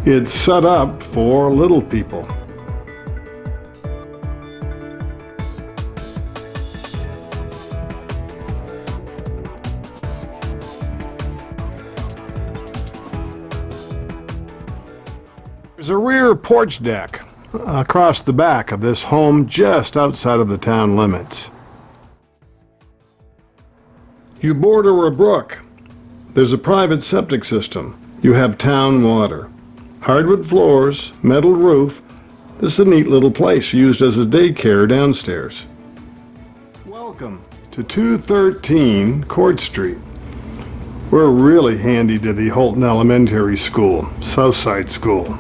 It's set up for little people. There's a rear porch deck across the back of this home just outside of the town limits. You border a brook. There's a private septic system. You have town water. Hardwood floors, metal roof. This is a neat little place used as a daycare downstairs. Welcome to 213 Court Street. We're really handy to the Holton Elementary School, Southside School.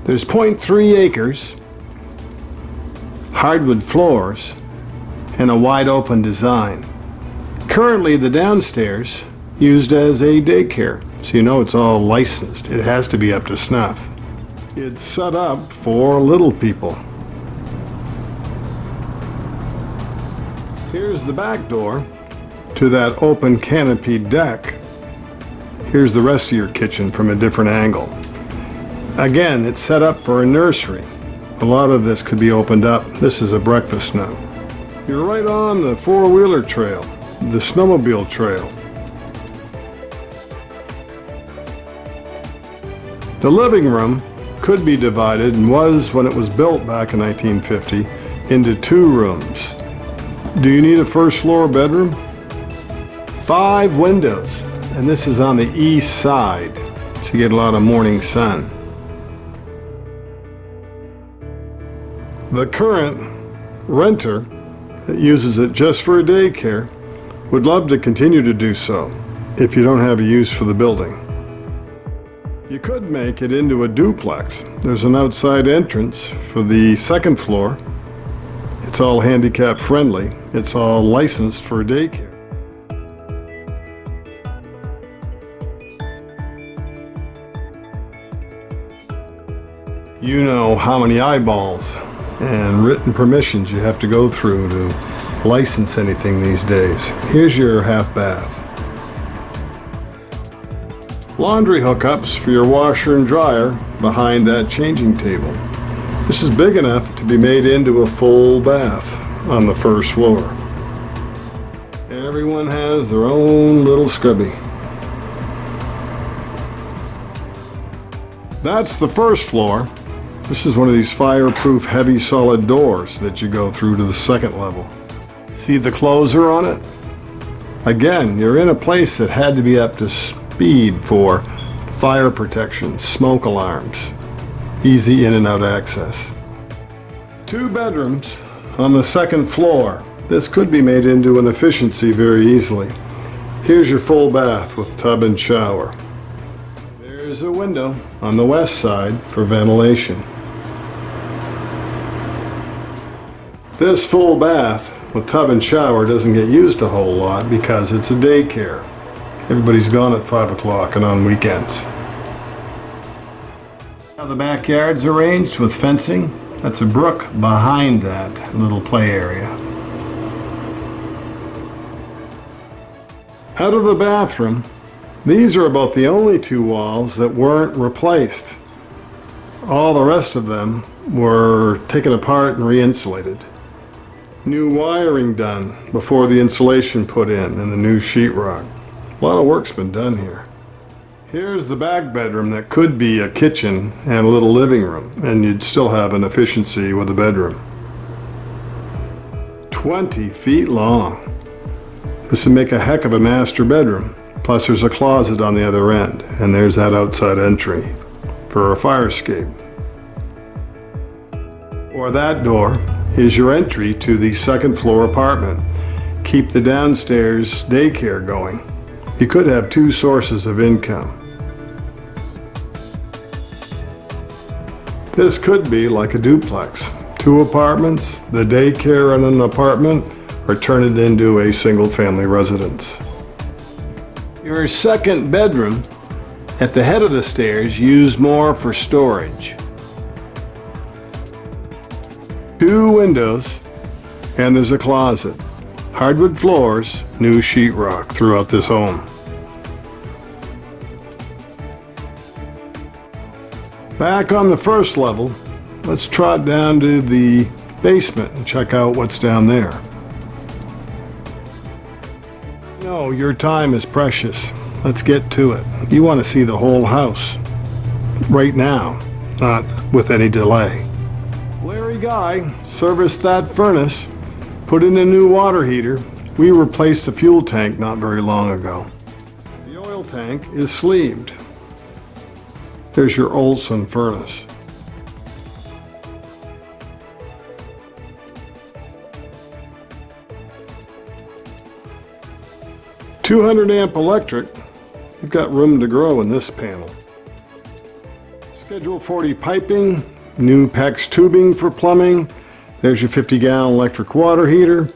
There's 0.3 acres, hardwood floors, and a wide open design. Currently the downstairs used as a daycare, so you know it's all licensed. It has to be up to snuff. It's set up for little people. Here's the back door to that open canopied deck. Here's the rest of your kitchen from a different angle. Again, it's set up for a nursery. A lot of this could be opened up. This is a breakfast nook. You're right on the four-wheeler trail, the snowmobile trail. The living room could be divided, and was when it was built back in 1950, into 2 rooms. Do you need a first floor bedroom? 5 windows, and this is on the east side, so you get a lot of morning sun. The current renter that uses it just for a daycare would love to continue to do so if you don't have a use for the building. You could make it into a duplex. There's an outside entrance for the second floor. It's all handicap friendly. It's all licensed for a daycare. You know how many eyeballs and written permissions you have to go through to license anything these days. Here's your half bath. Laundry hookups for your washer and dryer behind that changing table. This is big enough to be made into a full bath on the first floor. Everyone has their own little scrubby. That's the first floor. This is one of these fireproof heavy solid doors that you go through to the second level. See the closer on it? Again, you're in a place that had to be up to speed for fire protection, smoke alarms, easy in and out access. 2 bedrooms on the second floor. This could be made into an efficiency very easily. Here's your full bath with tub and shower. There's a window on the west side for ventilation. This full bath with tub and shower doesn't get used a whole lot because it's a daycare. Everybody's gone at 5 o'clock and on weekends. Now the backyard's arranged with fencing. That's a brook behind that little play area. Out of the bathroom, these are about the only 2 walls that weren't replaced. All the rest of them were taken apart and re-insulated. New wiring done before the insulation put in and the new sheetrock. A lot of work's been done here. Here's the back bedroom that could be a kitchen and a little living room, and you'd still have an efficiency with a bedroom. 20 feet long. This would make a heck of a master bedroom. Plus there's a closet on the other end, and there's that outside entry for a fire escape. Or that door is your entry to the second floor apartment. Keep the downstairs daycare going. You could have 2 sources of income. This could be like a duplex. 2 apartments, the daycare and an apartment, or turn it into a single-family residence. Your second bedroom at the head of the stairs used more for storage. 2 windows, and there's a closet. Hardwood floors, new sheetrock throughout this home. Back on the first level, let's trot down to the basement and check out what's down there. No, your time is precious. Let's get to it. You want to see the whole house. Right now, not with any delay. Larry Guy serviced that furnace, put in a new water heater. We replaced the fuel tank not very long ago. The oil tank is sleeved. There's your Olson furnace. $200-amp electric. You've got room to grow in this panel. Schedule 40 piping, new PEX tubing for plumbing. There's your 50-gallon electric water heater.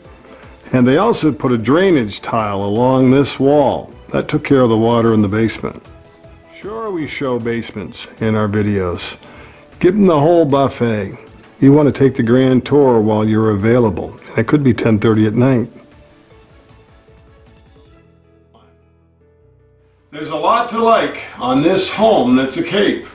And they also put a drainage tile along this wall. That took care of the water in the basement. Sure, we show basements in our videos. Give them the whole buffet. You want to take the grand tour while you're available. It could be 10:30 at night. There's a lot to like on this home that's a cape.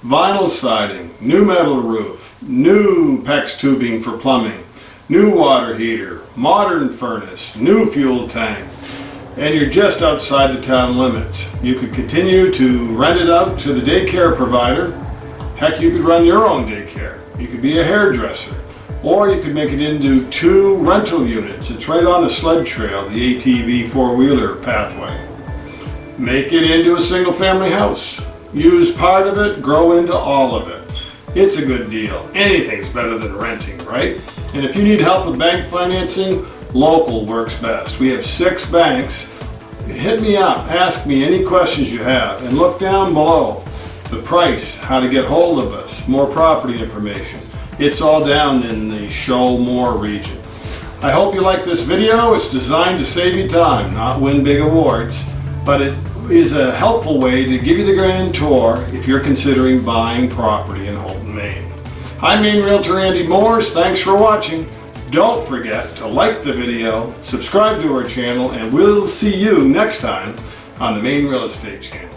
Vinyl siding, new metal roof, new PEX tubing for plumbing, new water heater, modern furnace, new fuel tank, and you're just outside the town limits. You could continue to rent it out to the daycare provider. Heck, you could run your own daycare. You could be a hairdresser, or you could make it into 2 rental units. It's right on the sled trail, the ATV 4-wheeler pathway. Make it into a single-family house. Use part of it, grow into all of it. It's a good deal. Anything's better than renting, right? And if you need help with bank financing, local works best. We have 6 banks. Hit me up, ask me any questions you have, and look down below. The price, how to get hold of us, more property information. It's all down in the Show More region. I hope you like this video. It's designed to save you time, not win big awards, but it is a helpful way to give you the grand tour if you're considering buying property in Holton, Maine. I'm Maine Realtor Andy Mooers. Thanks for watching. Don't forget to like the video, subscribe to our channel, and we'll see you next time on the Maine Real Estate Channel.